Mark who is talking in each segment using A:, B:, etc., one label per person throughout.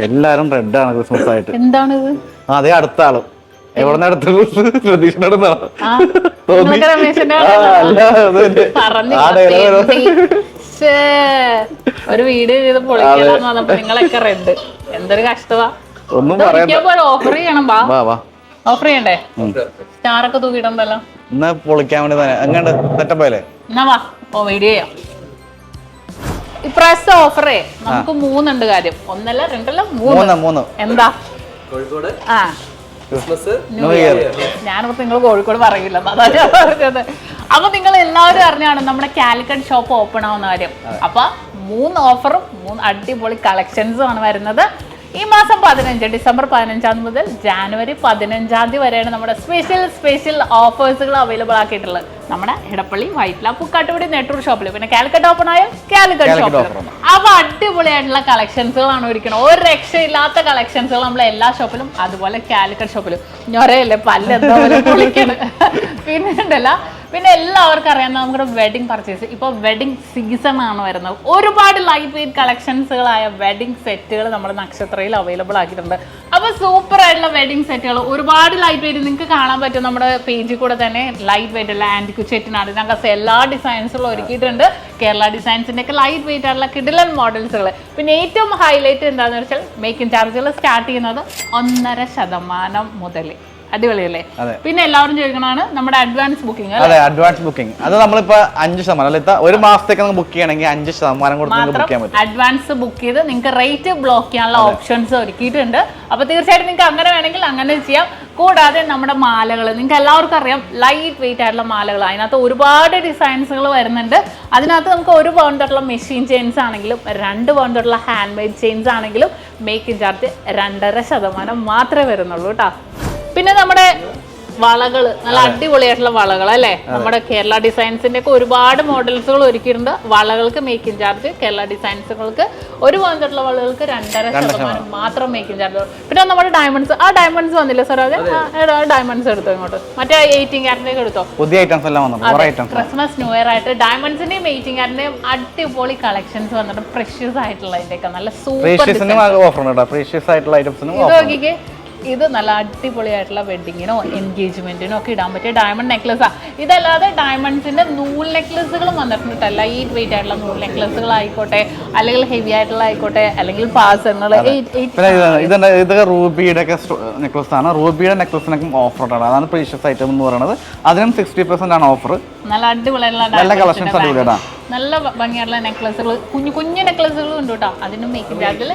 A: എല്ലാരും റെഡ് ആണ് ക്രിസ്മസ് ആയിട്ട്.
B: എന്താണിത്?
A: അതെ, അടുത്ത ആളും എവിടെ അടുത്ത
B: ഒരു വീഡിയോ ചെയ്ത് പൊളിക്കാന്ന് പറഞ്ഞപ്പോ നിങ്ങളൊക്കെ റെഡ്. എന്തൊരു കഷ്ടമാ.
A: ഒന്നും
B: ഓഫർ ചെയ്യണം. ഓഫർ ചെയ്യണ്ടേ? സ്റ്റാറൊക്കെ തൂക്കിയിട്ടുണ്ടല്ലോ.
A: എന്നാ പൊളിക്കാൻ വേണ്ടി തന്നെ എങ്ങാണ്ട് സെറ്റപ്പല്ലേ?
B: എന്നാ വാ, വീഡിയോ ചെയ്യാം. ഇപ്രാവശ്യത്തെ ഓഫറേ നമുക്ക് 3 ഉണ്ട് കാര്യം. 1 അല്ല 2 അല്ല 3. എന്താ? Kozhikode Christmas new year. ഞാനിപ്പോ നിങ്ങൾ കോഴിക്കോട് പറയില്ല, അതാ ഞാൻ പറഞ്ഞത്. അപ്പൊ നിങ്ങൾ എല്ലാവരും അറിഞ്ഞാണ് നമ്മുടെ കാലിക്കറ്റ് ഷോപ്പ് ഓപ്പൺ ആവുന്ന കാര്യം. അപ്പൊ 3 ഓഫറും 3 അടിപൊളി കളക്ഷൻസും ആണ് വരുന്നത്. ഈ മാസം 15 ഡിസംബർ 15 മുതൽ ജാനുവരി 15 വരെയാണ് നമ്മുടെ സ്പെഷ്യൽ ഓഫേഴ്സുകൾ അവൈലബിൾ ആക്കിയിട്ടുള്ളത്. നമ്മുടെ ഇടപ്പള്ളി, വൈറ്റ്ല, പൂക്കാട്ടുപടി, നെട്ടൂർ ഷോപ്പിൽ, പിന്നെ കാലിക്കറ്റ് ഓപ്പൺ ആയ കാലിക്കറ്റ് ഷോപ്പിൽ. അപ്പൊ അടിപൊളിയായിട്ടുള്ള കളക്ഷൻസുകളാണ് ഒരുക്കുന്നത്. ഒരു രക്ഷയില്ലാത്ത കളക്ഷൻസുകൾ നമ്മളെ എല്ലാ ഷോപ്പിലും, അതുപോലെ കാലിക്കറ്റ് ഷോപ്പിലും. ഞൊരയല്ലേ പല്ലെന്താ പോലെ പൊളിക്കണം. പിന്നെ ഉണ്ടല്ലോ, പിന്നെ എല്ലാവർക്കും അറിയാം നമ്മുടെ വെഡിങ് പർച്ചേസ്. ഇപ്പോൾ വെഡിങ് സീസൺ ആണ് വരുന്നത്. ഒരുപാട് ലൈറ്റ് വെയിറ്റ് കളക്ഷൻസുകളായ വെഡിങ് സെറ്റുകൾ നമ്മുടെ നക്ഷത്രയിൽ അവൈലബിൾ ആക്കിയിട്ടുണ്ട്. അപ്പോൾ സൂപ്പർ ആയിട്ടുള്ള വെഡിങ് സെറ്റുകൾ ഒരുപാട് ലൈറ്റ് വെയിറ്റ് നിങ്ങൾക്ക് കാണാൻ പറ്റും. നമ്മുടെ പേജിൽ കൂടെ തന്നെ ലൈറ്റ് വെയിറ്റ് ഉള്ള ആൻറ്റിക് സെറ്റിനാണ് ഞങ്ങൾക്ക് എല്ലാ ഡിസൈൻസുകളും ഒരുക്കിയിട്ടുണ്ട്. കേരള ഡിസൈൻസിൻ്റെ ഒക്കെ ലൈറ്റ് വെയിറ്റ് ആയിട്ടുള്ള കിഡിലൻ മോഡൽസുകൾ. പിന്നെ ഏറ്റവും ഹൈലൈറ്റ് എന്താണെന്ന് വെച്ചാൽ മേക്കിംഗ് ചാർജുകൾ സ്റ്റാർട്ട് ചെയ്യുന്നത് 1.5% മുതൽ. അടിപൊളിയല്ലേ? പിന്നെ എല്ലാവരും ചോദിക്കണതാണ് നമ്മുടെ അഡ്വാൻസ് ബുക്കിംഗ്.
A: അതെ, അഡ്വാൻസ് ബുക്കിംഗ്. അത് നമ്മളിപ്പോ 5% അല്ല, ഒരു മാസത്തേക്ക് ബുക്ക് ചെയ്യണമെങ്കിൽ 5% കൊടുത്ത് ബുക്ക് ചെയ്യാൻ പറ്റും.
B: അഡ്വാൻസ് ബുക്ക് ചെയ്ത് നിങ്ങൾക്ക് റേറ്റ് ബ്ലോക്ക് ചെയ്യാനുള്ള ഓപ്ഷൻസ് ഒരുക്കിയിട്ടുണ്ട്. അപ്പൊ തീർച്ചയായിട്ടും നിങ്ങൾക്ക് അങ്ങനെ വേണമെങ്കിൽ അങ്ങനെ ചെയ്യാം. കൂടാതെ നമ്മുടെ മാലകൾ നിങ്ങൾക്ക് എല്ലാവർക്കും അറിയാം, ലൈറ്റ് വെയിറ്റ് ആയിട്ടുള്ള മാലകൾ. അതിനകത്ത് ഒരുപാട് ഡിസൈൻസുകൾ വരുന്നുണ്ട്. അതിനകത്ത് നമുക്ക് 1 പൗണ്ട് തൊട്ടുള്ള മെഷീൻ ചെയിൻസ് ആണെങ്കിലും 2 പൗണ്ട് തൊട്ടുള്ള ഹാൻഡ് മെയ്ഡ് ചെയിൻസ് ആണെങ്കിലും മേക്കിംഗ് ചാർജ് 2.5% മാത്രമേ വരുന്നുള്ളൂ കേട്ടോ. പിന്നെ നമ്മുടെ വളകൾ, നല്ല അടിപൊളിയായിട്ടുള്ള വളകൾ അല്ലേ? നമ്മുടെ കേരള ഡിസൈൻസിന്റെ ഒക്കെ ഒരുപാട് മോഡൽസുകൾ ഒരുക്കിയിട്ടുണ്ട്. വളകൾക്ക് മേക്കിംഗ് ചാർജ് കേരള ഡിസൈൻസുകൾക്ക് 1 പൗണ്ടുള്ള വളകൾക്ക് 2.5% മാത്രം മേക്കിംഗ് ചാർജ്. പിന്നെ നമ്മുടെ ഡയമണ്ട്സ്, ആ ഡയമണ്ട്സ് വന്നില്ല സാർ? അതെ, ഡയമണ്ട്സ് എടുത്തോ ഇങ്ങോട്ട്. മറ്റേ 18 ക്യാരറ്റിലേക്ക് എടുത്തോ.
A: പുതിയ ഐറ്റംസ് എല്ലാം വന്നു.
B: ക്രിസ്മസ് ന്യൂ ഇയർ ആയിട്ട് ഡയമണ്ട്സിന്റെയും 18 ക്യാരറ്റിന്റെയും അടിപൊളി കളക്ഷൻസ് വന്നിട്ട് പ്രഷ്യസ് ആയിട്ടുള്ള ഇതിന്റെയൊക്കെ നല്ല സൂപ്പർ. ഇത് നല്ല അടിപൊളിയായിട്ടുള്ള വെഡിങ്ങിനോ എൻഗേജ്മെന്റിനോ ഒക്കെ ഇടാൻ പറ്റിയ ഡയമണ്ട് നെക്ലസാണ്. ഇതല്ലാതെ ഡയമണ്ട്സിന്റെ നൂൽ നെക്ലസുകളും വന്നിട്ടുണ്ട്. ലൈറ്റ് വെയിറ്റ് ആയിട്ടുള്ള നൂൽ നെക്ലസുകൾ ആയിക്കോട്ടെ, അല്ലെങ്കിൽ ഹെവി ആയിട്ടുള്ള ആയിക്കോട്ടെ, അല്ലെങ്കിൽ പാസങ്ങൾ.
A: ഇതൊക്കെ റൂബിയുടെ നെക്ലസ് ആണ്. റൂബിയുടെ നെക്ലസിനൊക്കെ ഓഫർ ആണ്. അതാണ് പ്രീഷ്യസ് ഐറ്റം എന്ന് പറയുന്നത്. അതിനും 60% ആണ് ഓഫർ.
B: നല്ല അടിപൊളിയായിട്ടുള്ള നല്ല ഭംഗിയായിട്ടുള്ള നെക്ലസുകൾ, കുഞ്ഞു നെക്ലസുകളും ഉണ്ട് കേട്ടോ. അതിനും മേക്കിംഗ് ചാർജിൽ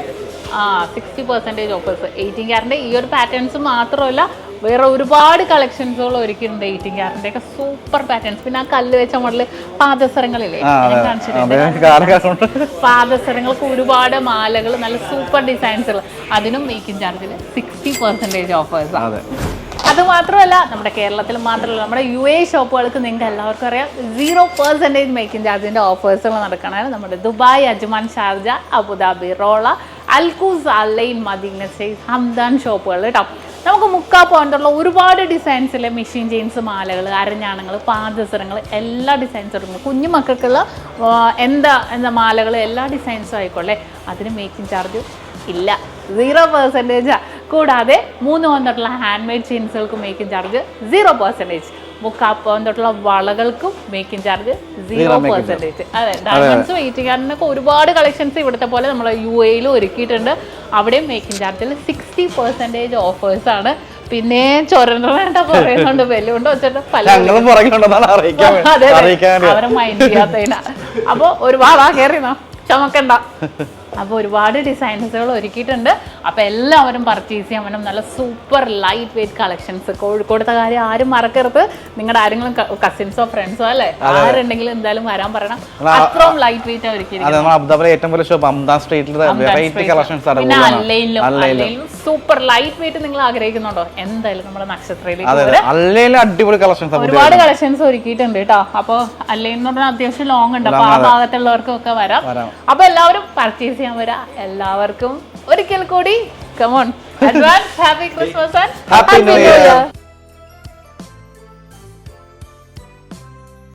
B: 60% ഓഫേഴ്സ്. 18 ക്യാരറ്റിന്റെ ഈ ഒരു പാറ്റേൺസ് മാത്രമല്ല, വേറെ ഒരുപാട് കളക്ഷൻസുകൾ ഒരുക്കിയിട്ടുണ്ട് 18 ക്യാരറ്റിന്റെ ഒക്കെ സൂപ്പർ പാറ്റേൺസ്. പിന്നെ ആ കല്ല് വെച്ച മോഡല് പാദസരങ്ങളില്ലേ, പാദസരങ്ങൾക്ക് ഒരുപാട് മാലകൾ, നല്ല സൂപ്പർ ഡിസൈൻസുകൾ. അതിനും മേക്കിംഗ് ചാർജിൽ 60% ഓഫേഴ്സ്. അത് മാത്രമല്ല, നമ്മുടെ കേരളത്തിൽ മാത്രമല്ല, നമ്മുടെ UAE ഷോപ്പുകൾക്ക് നിങ്ങൾക്ക് എല്ലാവർക്കും അറിയാം 0% മേക്കിംഗ് ചാർജിന്റെ ഓഫേഴ്സുകൾ നടക്കണതാണ്. നമ്മുടെ Dubai, Ajman, Sharjah, Abu Dhabi, Rolla, Al Quoz, Al Ain, Madina, Hamdan ഷോപ്പുകൾ കേട്ടോ. നമുക്ക് 3/4 പൗണ്ടുള്ള ഒരുപാട് ഡിസൈൻസിലെ മെഷീൻ ചെയിൻസ്, മാലകൾ, അരഞ്ഞാണങ്ങൾ, പാദസരങ്ങൾ, എല്ലാ ഡിസൈൻസും എടുക്കും. കുഞ്ഞു മക്കൾക്കുള്ള എന്താ മാലകൾ, എല്ലാ ഡിസൈൻസും ആയിക്കോട്ടെ. അതിന് മേക്കിംഗ് ചാർജ് ഇല്ല, 0%. കൂടാതെ 3 പൗണ്ടുള്ള ഹാൻഡ് മെയ്ഡ് ചെയിൻസുകൾക്ക് മേക്കിംഗ് ചാർജ് 0%. 3/4 പൗണ്ടുള്ള വളകൾക്കും മേക്കിംഗ് ചാർജ് 0%. അതെ, ഡയമണ്ട്സും 18 ക്യാരറ്റിനൊക്കെ ഒരുപാട് കളക്ഷൻസ് ഇവിടുത്തെ പോലെ നമ്മൾ UAEയിലും ഒരുക്കിയിട്ടുണ്ട്. അവിടെയും മേക്കിംഗ് ചാർജിൽ 60% ഓഫേഴ്സ് ആണ്. പിന്നെ ചൊരണ്ട പറയുന്നുണ്ട്, വെല്ലുകൊണ്ട് വെച്ചിട്ട് അവരെ മൈൻഡ് ചെയ്യാത്തതിനാ. അപ്പൊ ഒരുപാട് കയറിനോ ചമക്കണ്ട. അപ്പോൾ ഒരുപാട് ഡിസൈൻസുകൾ ഒരുക്കിയിട്ടുണ്ട്. അപ്പോൾ എല്ലാവരും പർച്ചേസ് ചെയ്യാൻ വേണം. നല്ല സൂപ്പർ ലൈറ്റ് വെയിറ്റ് കളക്ഷൻസ്. കോഴിക്കോടത്തെ കാര്യം ആരും മറക്കരുത്. നിങ്ങളുടെ ആരെങ്കിലും കസിൻസോ ഫ്രണ്ട്സോ അല്ലേ ആരുണ്ടെങ്കിലും എന്തായാലും വരാൻ പറയണം. അത്രയും ലൈറ്റ് വെയിറ്റ് അല്ലയിലും സൂപ്പർ ലൈറ്റ് വെയിറ്റ് നിങ്ങൾ ആഗ്രഹിക്കുന്നുണ്ടോ? എന്തായാലും നമ്മുടെ നക്ഷത്രയിലേക്ക് ഒരുപാട് കളക്ഷൻസ് ഒരുക്കിയിട്ടുണ്ട് കേട്ടോ. അപ്പോൾ അല്ലയിൽ എന്ന് പറഞ്ഞാൽ അത്യാവശ്യം ലോങ് ഉണ്ട്. അപ്പോൾ ആ ഭാഗത്തുള്ളവർക്കും ഒക്കെ വരാം. അപ്പോൾ എല്ലാവരും പർച്ചേസ് ചെയ്യാൻ വരാം. എല്ലാവർക്കും ഒരിക്കൽ കൂടി come on advance happy Christmas and happy new year.